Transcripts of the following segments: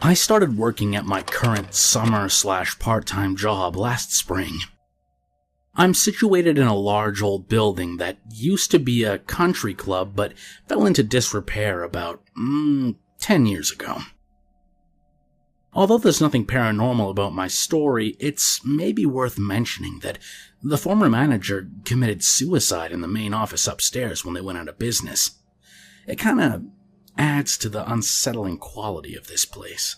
I started working at my current summer/part-time job last spring. I'm situated in a large old building that used to be a country club but fell into disrepair about 10 years ago. Although there's nothing paranormal about my story, it's maybe worth mentioning that the former manager committed suicide in the main office upstairs when they went out of business. It kinda adds to the unsettling quality of this place.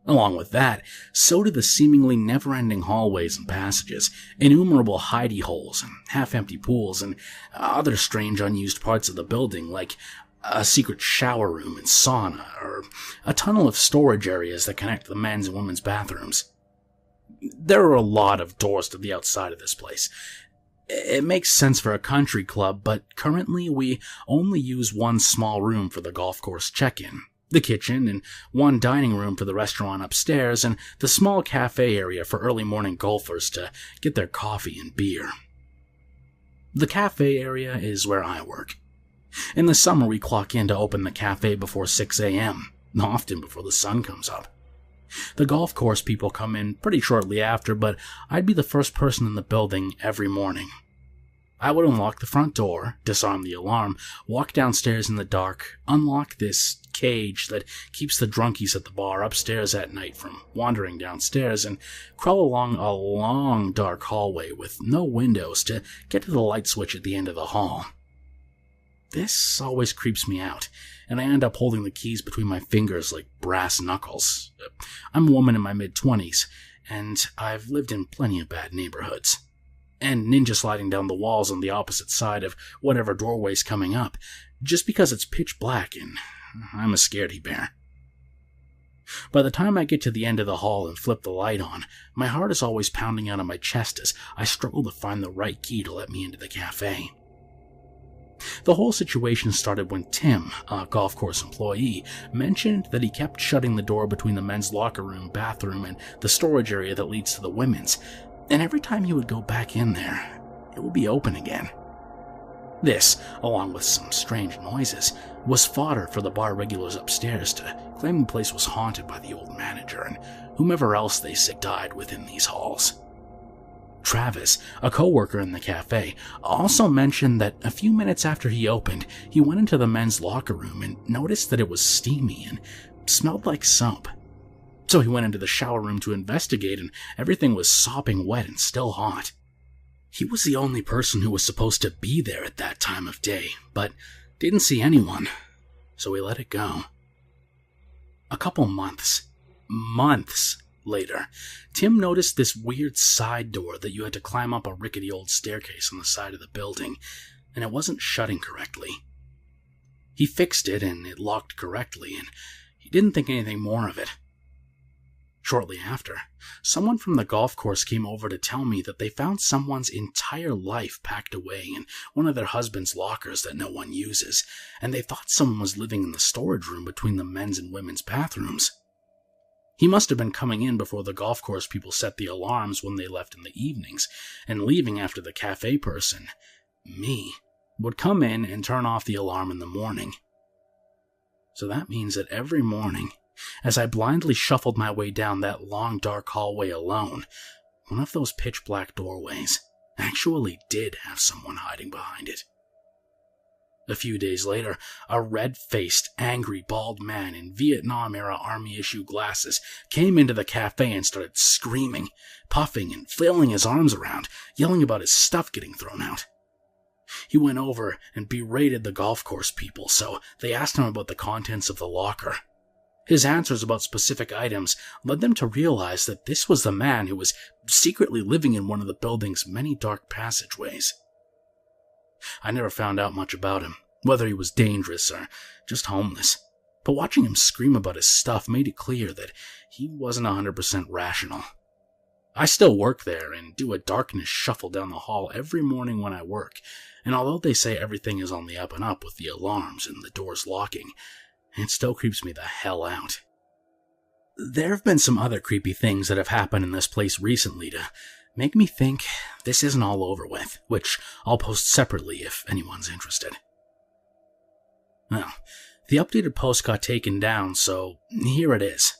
Along with that, so do the seemingly never-ending hallways and passages, innumerable hidey holes and half-empty pools, and other strange unused parts of the building like a secret shower room and sauna, or a tunnel of storage areas that connect the men's and women's bathrooms. There are a lot of doors to the outside of this place. It makes sense for a country club, but currently we only use one small room for the golf course check-in, the kitchen, and one dining room for the restaurant upstairs, and the small cafe area for early morning golfers to get their coffee and beer. The cafe area is where I work. In the summer, we clock in to open the cafe before 6 a.m., often before the sun comes up. The golf course people come in pretty shortly after, but I'd be the first person in the building every morning. I would unlock the front door, disarm the alarm, walk downstairs in the dark, unlock this cage that keeps the drunkies at the bar upstairs at night from wandering downstairs, and crawl along a long dark hallway with no windows to get to the light switch at the end of the hall. This always creeps me out, and I end up holding the keys between my fingers like brass knuckles. I'm a woman in my mid-20s, and I've lived in plenty of bad neighborhoods. And ninja sliding down the walls on the opposite side of whatever doorway's coming up, just because it's pitch black and I'm a scaredy bear. By the time I get to the end of the hall and flip the light on, my heart is always pounding out of my chest as I struggle to find the right key to let me into the cafe. The whole situation started when Tim, a golf course employee, mentioned that he kept shutting the door between the men's locker room, bathroom, and the storage area that leads to the women's, and every time he would go back in there, it would be open again. This, along with some strange noises, was fodder for the bar regulars upstairs to claim the place was haunted by the old manager and whomever else they say died within these halls. Travis, a co-worker in the cafe, also mentioned that a few minutes after he opened, he went into the men's locker room and noticed that it was steamy and smelled like soap. So he went into the shower room to investigate, and everything was sopping wet and still hot. He was the only person who was supposed to be there at that time of day, but didn't see anyone, so he let it go. A couple months later, Tim noticed this weird side door that you had to climb up a rickety old staircase on the side of the building, and it wasn't shutting correctly. He fixed it, and it locked correctly, and he didn't think anything more of it. Shortly after, someone from the golf course came over to tell me that they found someone's entire life packed away in one of their husband's lockers that no one uses, and they thought someone was living in the storage room between the men's and women's bathrooms. He must have been coming in before the golf course people set the alarms when they left in the evenings, and leaving after the cafe person, me, would come in and turn off the alarm in the morning. So that means that every morning, as I blindly shuffled my way down that long dark hallway alone, one of those pitch-black doorways actually did have someone hiding behind it. A few days later, a red-faced, angry, bald man in Vietnam-era Army-issue glasses came into the cafe and started screaming, puffing, and flailing his arms around, yelling about his stuff getting thrown out. He went over and berated the golf course people, so they asked him about the contents of the locker. His answers about specific items led them to realize that this was the man who was secretly living in one of the building's many dark passageways. I never found out much about him, whether he was dangerous or just homeless, but watching him scream about his stuff made it clear that he wasn't 100% rational. I still work there and do a darkness shuffle down the hall every morning when I work, and although they say everything is on the up and up with the alarms and the doors locking, it still creeps me the hell out. There have been some other creepy things that have happened in this place recently to make me think this isn't all over with, which I'll post separately if anyone's interested. Well, the updated post got taken down, so here it is.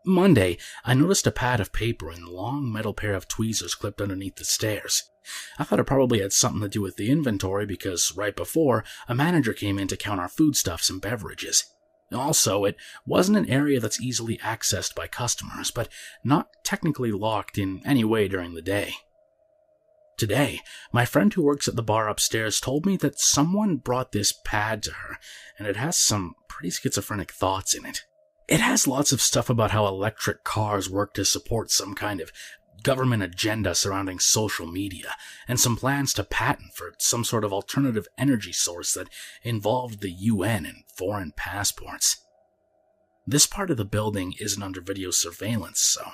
Monday, I noticed a pad of paper and a long metal pair of tweezers clipped underneath the stairs. I thought it probably had something to do with the inventory because right before, a manager came in to count our foodstuffs and beverages. Also, it wasn't an area that's easily accessed by customers, but not technically locked in any way during the day. Today, my friend who works at the bar upstairs told me that someone brought this pad to her, and it has some pretty schizophrenic thoughts in it. It has lots of stuff about how electric cars work to support some kind of government agenda surrounding social media, and some plans to patent for some sort of alternative energy source that involved the UN and foreign passports. This part of the building isn't under video surveillance, so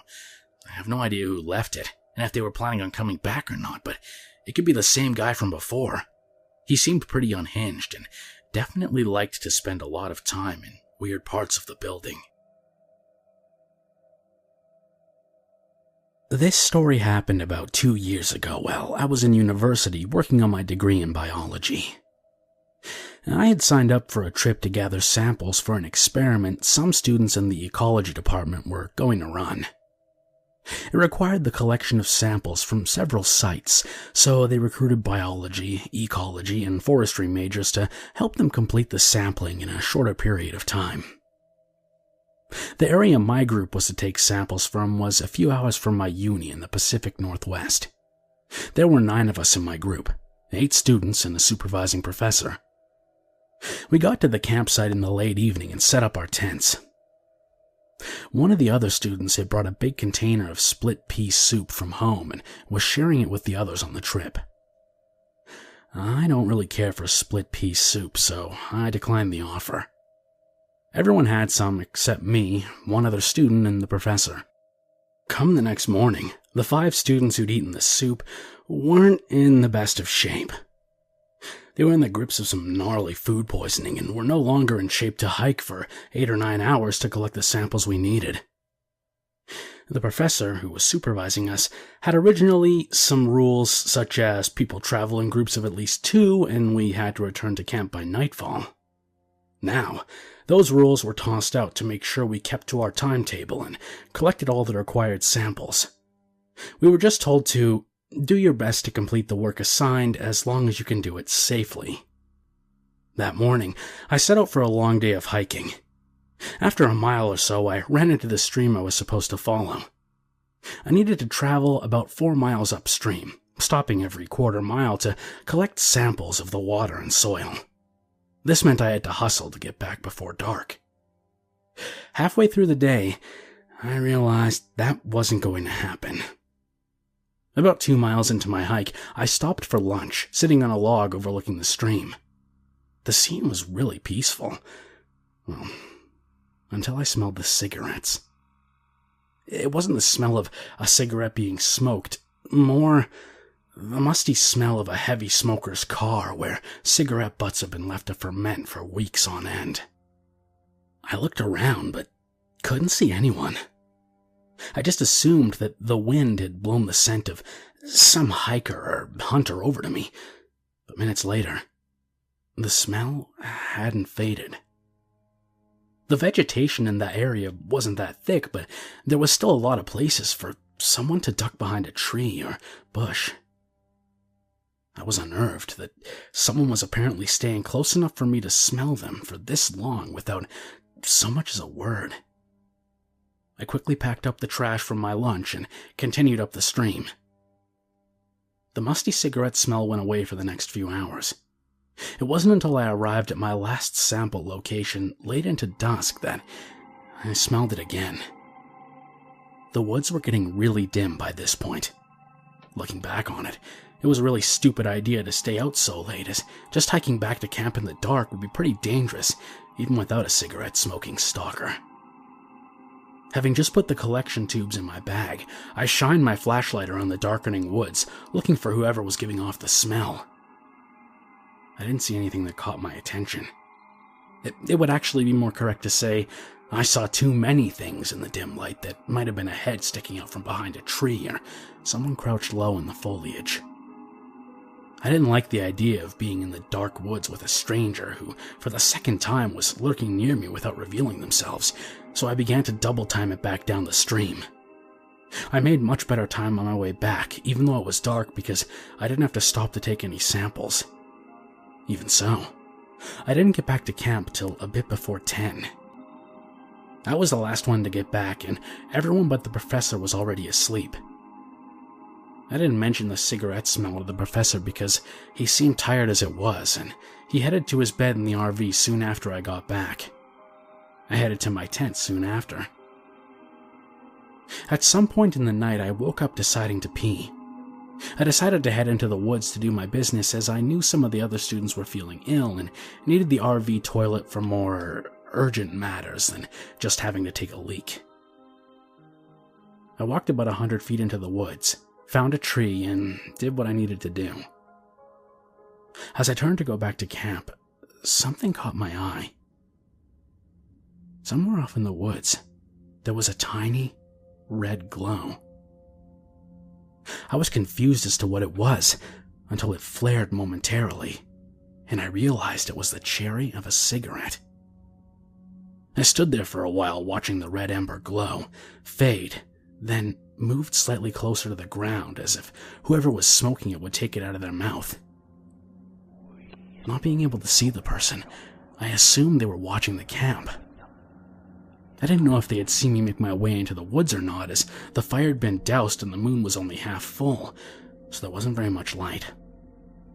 I have no idea who left it, and if they were planning on coming back or not, but it could be the same guy from before. He seemed pretty unhinged, and definitely liked to spend a lot of time in weird parts of the building. This story happened about 2 years ago while I was in university working on my degree in biology. I had signed up for a trip to gather samples for an experiment some students in the ecology department were going to run. It required the collection of samples from several sites, so they recruited biology, ecology, and forestry majors to help them complete the sampling in a shorter period of time. The area my group was to take samples from was a few hours from my uni in the Pacific Northwest. There were 9 of us in my group, 8 students and a supervising professor. We got to the campsite in the late evening and set up our tents. One of the other students had brought a big container of split pea soup from home and was sharing it with the others on the trip. I don't really care for split pea soup, so I declined the offer. Everyone had some except me, one other student, and the professor. Come the next morning, the 5 students who'd eaten the soup weren't in the best of shape. They were in the grips of some gnarly food poisoning and were no longer in shape to hike for 8 or 9 hours to collect the samples we needed. The professor, who was supervising us, had originally some rules such as people travel in groups of at least 2 and we had to return to camp by nightfall. Now, those rules were tossed out to make sure we kept to our timetable and collected all the required samples. We were just told to do your best to complete the work assigned as long as you can do it safely. That morning, I set out for a long day of hiking. After a mile or so, I ran into the stream I was supposed to follow. I needed to travel about 4 miles upstream, stopping every quarter mile to collect samples of the water and soil. This meant I had to hustle to get back before dark. Halfway through the day, I realized that wasn't going to happen. About 2 miles into my hike, I stopped for lunch, sitting on a log overlooking the stream. The scene was really peaceful. Well, until I smelled the cigarettes. It wasn't the smell of a cigarette being smoked, more the musty smell of a heavy smoker's car where cigarette butts have been left to ferment for weeks on end. I looked around, but couldn't see anyone. I just assumed that the wind had blown the scent of some hiker or hunter over to me, but minutes later, the smell hadn't faded. The vegetation in that area wasn't that thick, but there was still a lot of places for someone to duck behind a tree or bush. I was unnerved that someone was apparently staying close enough for me to smell them for this long without so much as a word. I quickly packed up the trash from my lunch and continued up the stream. The musty cigarette smell went away for the next few hours. It wasn't until I arrived at my last sample location late into dusk that I smelled it again. The woods were getting really dim by this point. Looking back on it, it was a really stupid idea to stay out so late, as just hiking back to camp in the dark would be pretty dangerous, even without a cigarette-smoking stalker. Having just put the collection tubes in my bag, I shined my flashlight around the darkening woods, looking for whoever was giving off the smell. I didn't see anything that caught my attention. It would actually be more correct to say I saw too many things in the dim light that might have been a head sticking out from behind a tree or someone crouched low in the foliage. I didn't like the idea of being in the dark woods with a stranger who, for the second time, was lurking near me without revealing themselves, so I began to double time it back down the stream. I made much better time on my way back, even though it was dark, because I didn't have to stop to take any samples. Even so, I didn't get back to camp till a bit before 10. I was the last one to get back, and everyone but the professor was already asleep. I didn't mention the cigarette smell to the professor because he seemed tired as it was, and he headed to his bed in the RV soon after I got back. I headed to my tent soon after. At some point in the night, I woke up deciding to pee. I decided to head into the woods to do my business as I knew some of the other students were feeling ill and needed the RV toilet for more urgent matters than just having to take a leak. I walked about 100 feet into the woods, found a tree, and did what I needed to do. As I turned to go back to camp, something caught my eye. Somewhere off in the woods, there was a tiny, red glow. I was confused as to what it was until it flared momentarily, and I realized it was the cherry of a cigarette. I stood there for a while watching the red ember glow, fade, then moved slightly closer to the ground as if whoever was smoking it would take it out of their mouth. Not being able to see the person, I assumed they were watching the camp. I didn't know if they had seen me make my way into the woods or not, as the fire had been doused and the moon was only half full, so there wasn't very much light.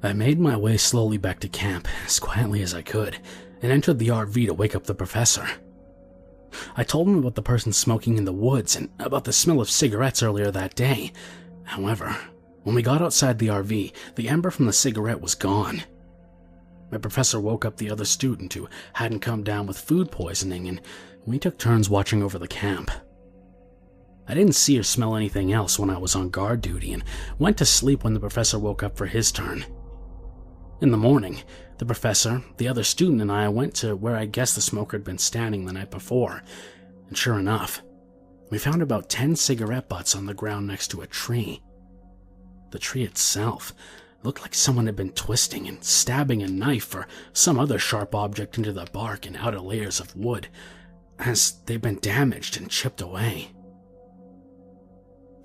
I made my way slowly back to camp, as quietly as I could, and entered the RV to wake up the professor. I told him about the person smoking in the woods and about the smell of cigarettes earlier that day. However, when we got outside the RV, the ember from the cigarette was gone. My professor woke up the other student who hadn't come down with food poisoning, and we took turns watching over the camp. I didn't see or smell anything else when I was on guard duty and went to sleep when the professor woke up for his turn. In the morning, the professor, the other student, and I went to where I guessed the smoker had been standing the night before, and sure enough, we found about 10 cigarette butts on the ground next to a tree. The tree itself looked like someone had been twisting and stabbing a knife or some other sharp object into the bark and outer layers of wood, as they'd been damaged and chipped away.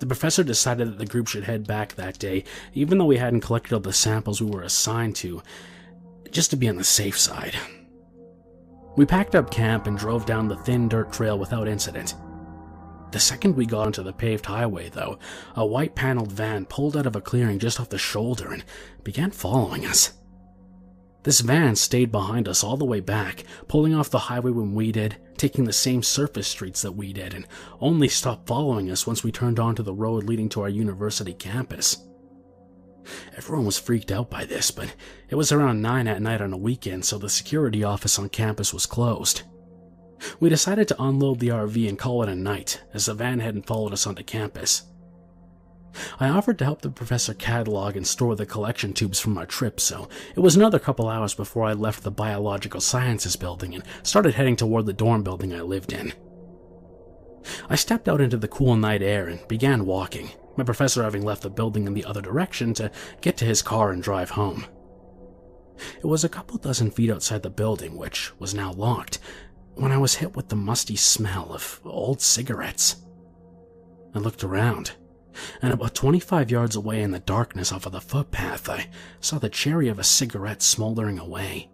The professor decided that the group should head back that day, even though we hadn't collected all the samples we were assigned to, just to be on the safe side. We packed up camp and drove down the thin dirt trail without incident. The second we got onto the paved highway, though, a white paneled van pulled out of a clearing just off the shoulder and began following us. This van stayed behind us all the way back, pulling off the highway when we did, taking the same surface streets that we did, and only stopped following us once we turned onto the road leading to our university campus. Everyone was freaked out by this, but it was around 9 at night on a weekend, so the security office on campus was closed. We decided to unload the RV and call it a night, as the van hadn't followed us onto campus. I offered to help the professor catalog and store the collection tubes from our trip, so it was another couple hours before I left the biological sciences building and started heading toward the dorm building I lived in. I stepped out into the cool night air and began walking, my professor having left the building in the other direction to get to his car and drive home. It was a couple dozen feet outside the building, which was now locked, when I was hit with the musty smell of old cigarettes. I looked around, and about 25 yards away in the darkness off of the footpath, I saw the cherry of a cigarette smoldering away.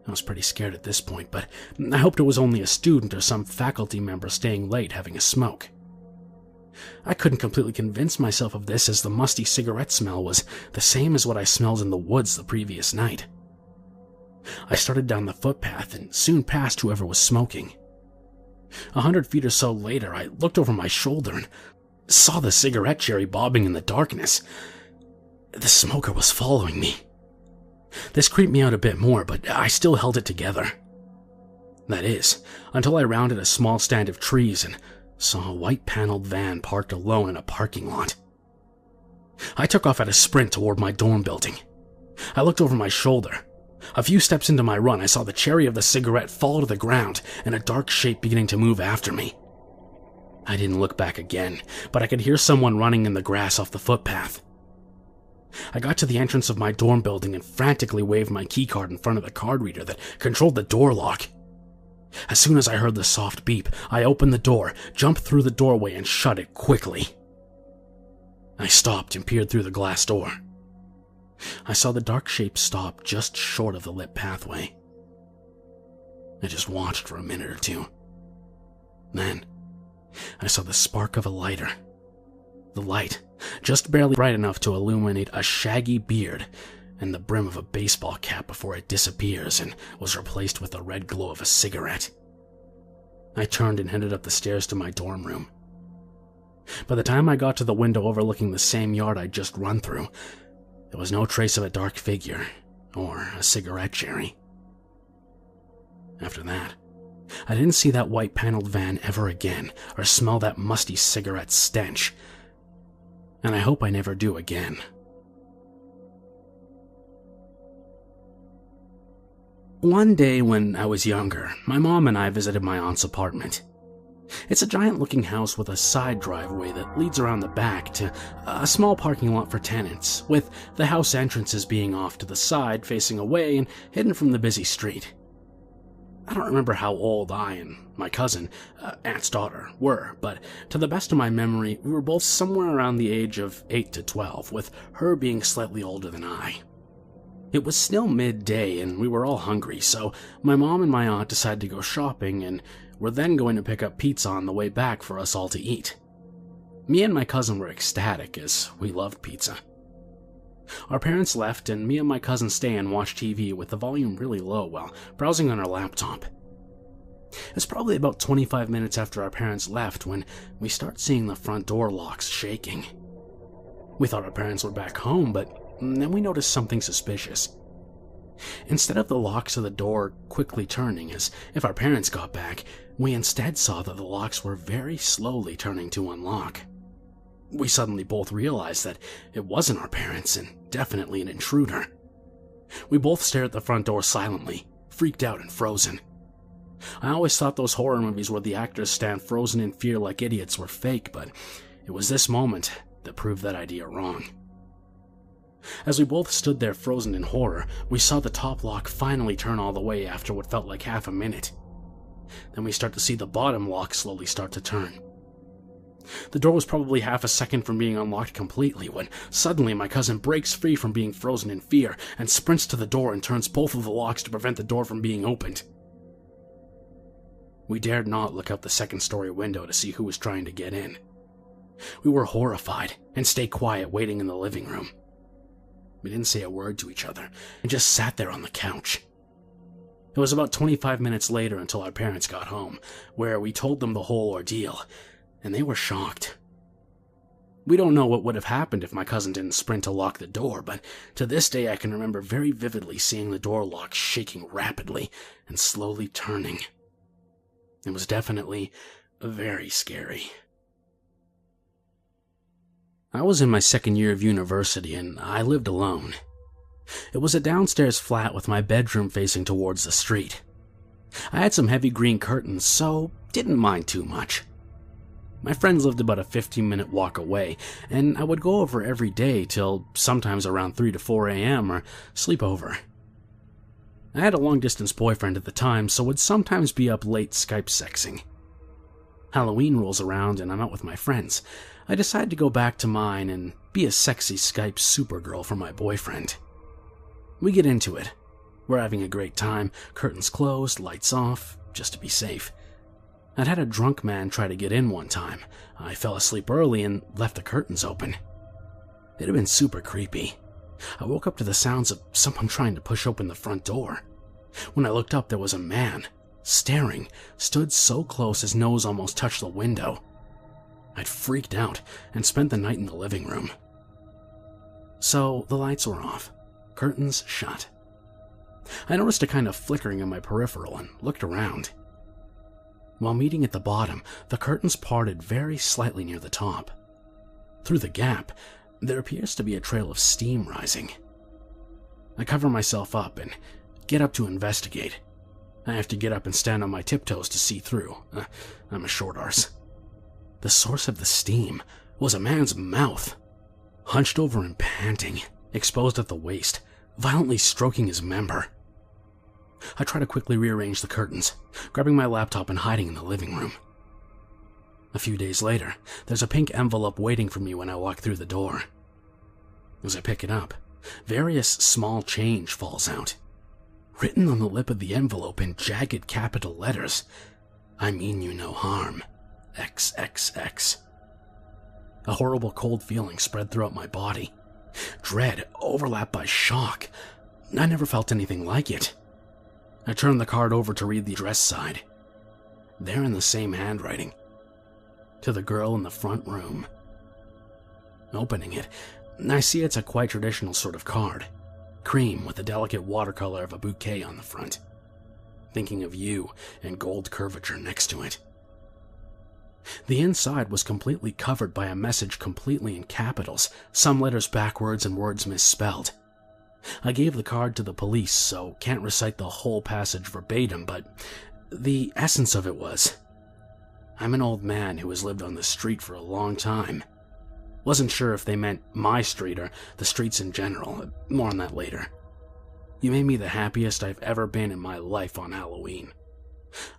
I was pretty scared at this point, but I hoped it was only a student or some faculty member staying late having a smoke. I couldn't completely convince myself of this, as the musty cigarette smell was the same as what I smelled in the woods the previous night. I started down the footpath and soon passed whoever was smoking. 100 feet or so later, I looked over my shoulder and saw the cigarette cherry bobbing in the darkness. The smoker was following me. This creeped me out a bit more, but I still held it together. That is, until I rounded a small stand of trees and saw a white paneled van parked alone in a parking lot. I took off at a sprint toward my dorm building. I looked over my shoulder. A few steps into my run, I saw the cherry of the cigarette fall to the ground and a dark shape beginning to move after me. I didn't look back again, but I could hear someone running in the grass off the footpath. I got to the entrance of my dorm building and frantically waved my keycard in front of the card reader that controlled the door lock. As soon as I heard the soft beep, I opened the door, jumped through the doorway, and shut it quickly. I stopped and peered through the glass door. I saw the dark shape stop just short of the lit pathway. I just watched for a minute or two. Then, I saw the spark of a lighter. The light, just barely bright enough to illuminate a shaggy beard and the brim of a baseball cap before it disappears and was replaced with the red glow of a cigarette. I turned and headed up the stairs to my dorm room. By the time I got to the window overlooking the same yard I'd just run through, there was no trace of a dark figure or a cigarette cherry. After that, I didn't see that white paneled van ever again or smell that musty cigarette stench, and I hope I never do again. One day when I was younger, my mom and I visited my aunt's apartment. It's a giant-looking house with a side driveway that leads around the back to a small parking lot for tenants, with the house entrances being off to the side, facing away and hidden from the busy street. I don't remember how old I and my cousin, aunt's daughter, were, but to the best of my memory, we were both somewhere around the age of 8 to 12, with her being slightly older than I. It was still midday and we were all hungry, so my mom and my aunt decided to go shopping and were then going to pick up pizza on the way back for us all to eat. Me and my cousin were ecstatic as we loved pizza. Our parents left and me and my cousin stay and watch TV with the volume really low while browsing on our laptop. It's probably about 25 minutes after our parents left when we start seeing the front door locks shaking. We thought our parents were back home, but then we noticed something suspicious. Instead of the locks of the door quickly turning as if our parents got back, we instead saw that the locks were very slowly turning to unlock. We suddenly both realized that it wasn't our parents and definitely an intruder. We both stared at the front door silently, freaked out and frozen. I always thought those horror movies where the actors stand frozen in fear like idiots were fake, but it was this moment that proved that idea wrong. As we both stood there frozen in horror, we saw the top lock finally turn all the way after what felt like half a minute. Then we start to see the bottom lock slowly start to turn. The door was probably half a second from being unlocked completely when suddenly my cousin breaks free from being frozen in fear and sprints to the door and turns both of the locks to prevent the door from being opened. We dared not look out the second-story window to see who was trying to get in. We were horrified and stayed quiet waiting in the living room. We didn't say a word to each other and just sat there on the couch. It was about 25 minutes later until our parents got home, where we told them the whole ordeal, and they were shocked. We don't know what would have happened if my cousin didn't sprint to lock the door, but to this day I can remember very vividly seeing the door lock shaking rapidly and slowly turning. It was definitely very scary. I was in my second year of university and I lived alone. It was a downstairs flat with my bedroom facing towards the street. I had some heavy green curtains, so didn't mind too much. My friends lived about a 15-minute walk away, and I would go over every day till sometimes around 3 to 4 a.m. or sleep over. I had a long-distance boyfriend at the time, so would sometimes be up late Skype sexing. Halloween rolls around and I'm out with my friends. I decide to go back to mine and be a sexy Skype Supergirl for my boyfriend. We get into it. We're having a great time, curtains closed, lights off, just to be safe. I'd had a drunk man try to get in one time. I fell asleep early and left the curtains open. It had been super creepy. I woke up to the sounds of someone trying to push open the front door. When I looked up, there was a man, staring, stood so close his nose almost touched the window. I'd freaked out and spent the night in the living room. So the lights were off, curtains shut. I noticed a kind of flickering in my peripheral and looked around. While meeting at the bottom, the curtains parted very slightly near the top. Through the gap, there appears to be a trail of steam rising. I cover myself up and get up to investigate. I have to get up and stand on my tiptoes to see through. I'm a short arse. The source of the steam was a man's mouth, hunched over and panting, exposed at the waist, violently stroking his member. I try to quickly rearrange the curtains, grabbing my laptop and hiding in the living room. A few days later, there's a pink envelope waiting for me when I walk through the door. As I pick it up, various small change falls out. Written on the lip of the envelope in jagged capital letters, "I mean you no harm, XXX." A horrible cold feeling spread throughout my body. Dread overlapped by shock. I never felt anything like it. I turned the card over to read the address side. There in the same handwriting, "To the girl in the front room." Opening it, I see it's a quite traditional sort of card. Cream with the delicate watercolor of a bouquet on the front. Thinking of you and gold curvature next to it. The inside was completely covered by a message completely in capitals, some letters backwards and words misspelled. I gave the card to the police, so can't recite the whole passage verbatim, but the essence of it was, "I'm an old man who has lived on the street for a long time." Wasn't sure if they meant my street or the streets in general. More on that later. "You made me the happiest I've ever been in my life on Halloween.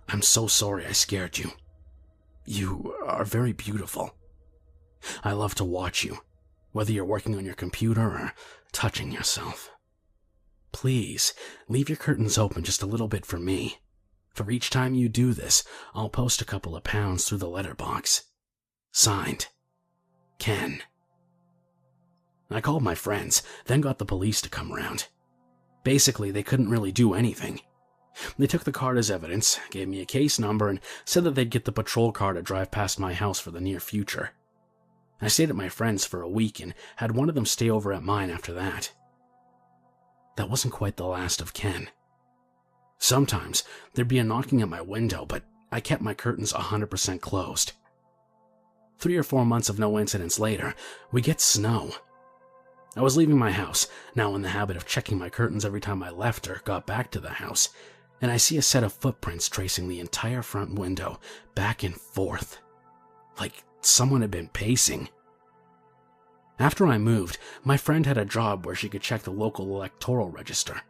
I'm so sorry I scared you. You are very beautiful. I love to watch you, whether you're working on your computer or touching yourself. Please, leave your curtains open just a little bit for me. For each time you do this, I'll post a couple of pounds through the letterbox. Signed, Ken." I called my friends, then got the police to come around. Basically, they couldn't really do anything. They took the card as evidence, gave me a case number, and said that they'd get the patrol car to drive past my house for the near future. I stayed at my friend's for a week and had one of them stay over at mine after that. That wasn't quite the last of Ken. Sometimes there'd be a knocking at my window, but I kept my curtains 100% closed. 3 or 4 months of no incidents later, we get snow. I was leaving my house, now in the habit of checking my curtains every time I left or got back to the house, and I see a set of footprints tracing the entire front window, back and forth, like someone had been pacing. After I moved, my friend had a job where she could check the local electoral register.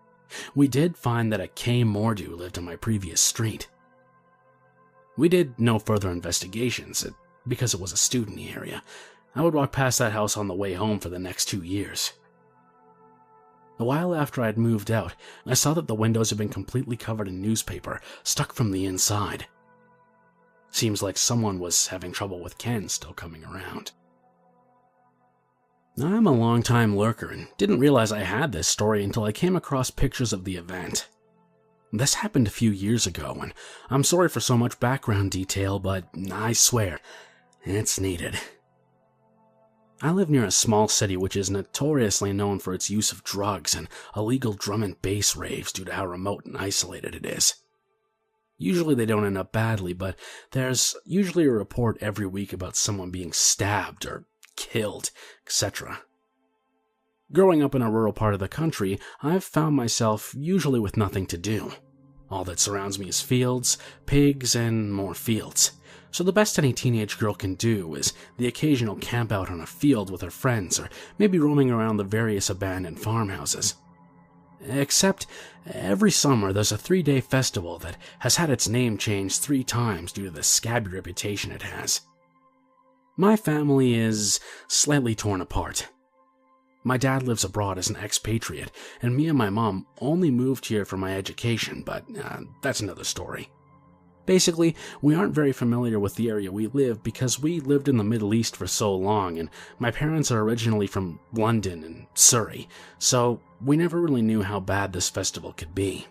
We did find that a K. Mordew lived on my previous street. We did no further investigations, because it was a student area. I would walk past that house on the way home for the next 2 years. A while after I'd moved out, I saw that the windows had been completely covered in newspaper, stuck from the inside. Seems like someone was having trouble with Ken still coming around. I'm a long-time lurker and didn't realize I had this story until I came across pictures of the event. This happened a few years ago, and I'm sorry for so much background detail, but I swear, it's needed. I live near a small city which is notoriously known for its use of drugs and illegal drum and bass raves due to how remote and isolated it is. Usually they don't end up badly, but there's usually a report every week about someone being stabbed or killed, etc. Growing up in a rural part of the country, I've found myself usually with nothing to do. All that surrounds me is fields, pigs, and more fields. So the best any teenage girl can do is the occasional camp out on a field with her friends, or maybe roaming around the various abandoned farmhouses. Except, every summer there's a 3-day festival that has had its name changed 3 times due to the scabby reputation it has. My family is slightly torn apart. My dad lives abroad as an expatriate, and me and my mom only moved here for my education, but that's another story. Basically, we aren't very familiar with the area we live because we lived in the Middle East for so long, and my parents are originally from London and Surrey, so we never really knew how bad this festival could be.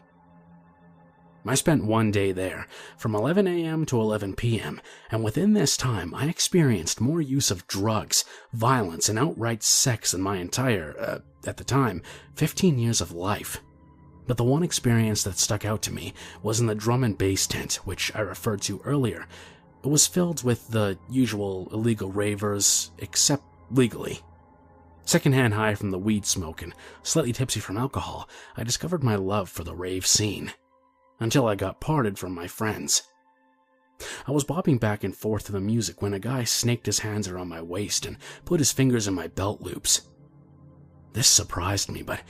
I spent 1 day there, from 11 a.m. to 11 p.m., and within this time I experienced more use of drugs, violence, and outright sex than my entire, at the time, 15 years of life. But the one experience that stuck out to me was in the drum and bass tent, which I referred to earlier. It was filled with the usual illegal ravers, except legally. Secondhand high from the weed smoke and slightly tipsy from alcohol, I discovered my love for the rave scene. Until I got parted from my friends. I was bobbing back and forth to the music when a guy snaked his hands around my waist and put his fingers in my belt loops. This surprised me, but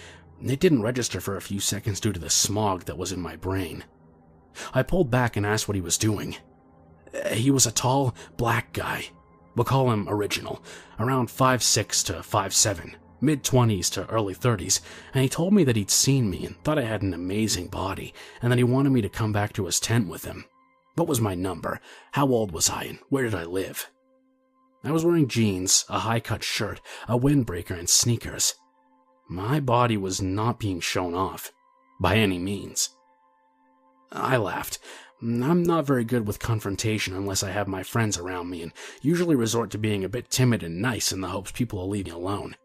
It didn't register for a few seconds due to the smog that was in my brain. I pulled back and asked what he was doing. He was a tall, black guy. We'll call him Original, around 5'6" to 5'7", mid-20s to early 30s, and he told me that he'd seen me and thought I had an amazing body, and that he wanted me to come back to his tent with him. What was my number? How old was I, and where did I live? I was wearing jeans, a high-cut shirt, a windbreaker, and sneakers. My body was not being shown off, by any means. I laughed. I'm not very good with confrontation unless I have my friends around me, and usually resort to being a bit timid and nice in the hopes people will leave me alone.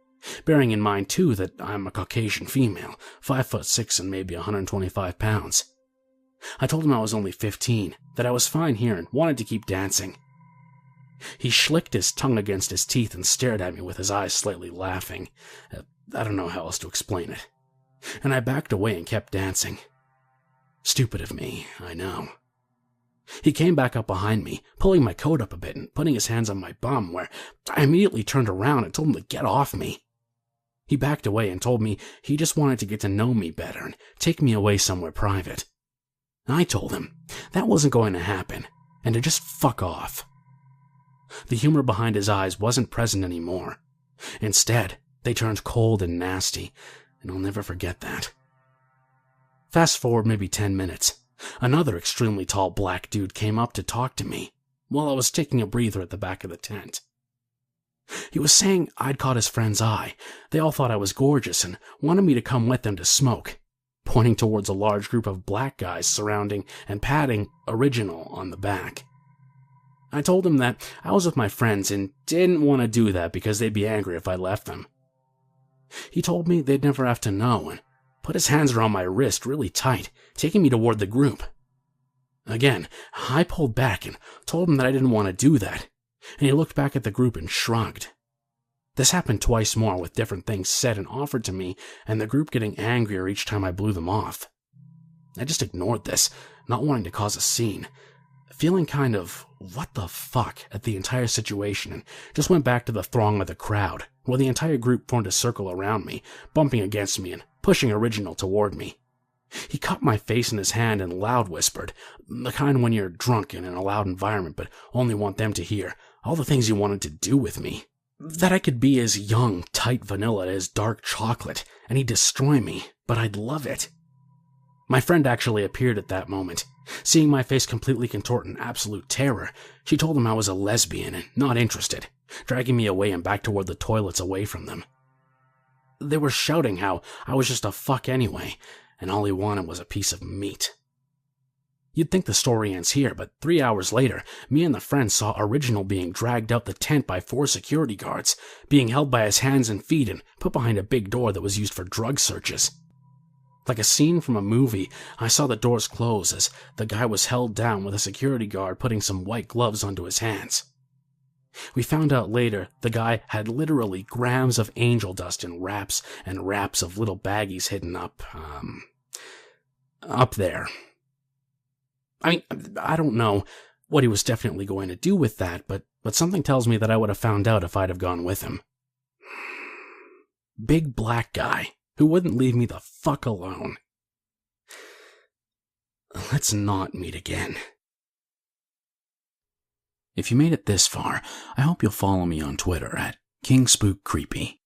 Bearing in mind, too, that I'm a Caucasian female, 5'6" and maybe 125 pounds. I told him I was only 15, that I was fine here and wanted to keep dancing. He schlicked his tongue against his teeth and stared at me with his eyes slightly laughing. I don't know how else to explain it. And I backed away and kept dancing. Stupid of me, I know. He came back up behind me, pulling my coat up a bit and putting his hands on my bum, where I immediately turned around and told him to get off me. He backed away and told me he just wanted to get to know me better and take me away somewhere private. I told him that wasn't going to happen, and to just fuck off. The humor behind his eyes wasn't present anymore. Instead, they turned cold and nasty, and I'll never forget that. Fast forward maybe 10 minutes. Another extremely tall black dude came up to talk to me while I was taking a breather at the back of the tent. He was saying I'd caught his friend's eye. They all thought I was gorgeous and wanted me to come with them to smoke, pointing towards a large group of black guys surrounding and patting Original on the back. I told him that I was with my friends and didn't want to do that because they'd be angry if I left them. He told me they'd never have to know and put his hands around my wrist really tight, taking me toward the group. Again, I pulled back and told him that I didn't want to do that, and he looked back at the group and shrugged. This happened twice more with different things said and offered to me, and the group getting angrier each time I blew them off. I just ignored this, not wanting to cause a scene, feeling kind of what the fuck at the entire situation, and just went back to the throng of the crowd, where the entire group formed a circle around me, bumping against me and pushing Original toward me. He caught my face in his hand and loud whispered, the kind when you're drunk and in a loud environment but only want them to hear, all the things you wanted to do with me. That I could be as young, tight vanilla as dark chocolate, and he'd destroy me, but I'd love it. My friend actually appeared at that moment. Seeing my face completely contort in absolute terror, she told him I was a lesbian and not interested, dragging me away and back toward the toilets away from them. They were shouting how I was just a fuck anyway, and all he wanted was a piece of meat. You'd think the story ends here, but 3 hours later, me and the friend saw Original being dragged out the tent by 4 security guards, being held by his hands and feet and put behind a big door that was used for drug searches. Like a scene from a movie, I saw the doors close as the guy was held down with a security guard putting some white gloves onto his hands. We found out later the guy had literally grams of angel dust in wraps and wraps of little baggies hidden up there. I mean, I don't know what he was definitely going to do with that, but something tells me that I would have found out if I'd have gone with him. Big black guy who wouldn't leave me the fuck alone. Let's not meet again. If you made it this far, I hope you'll follow me on Twitter at KingSpook Creepy.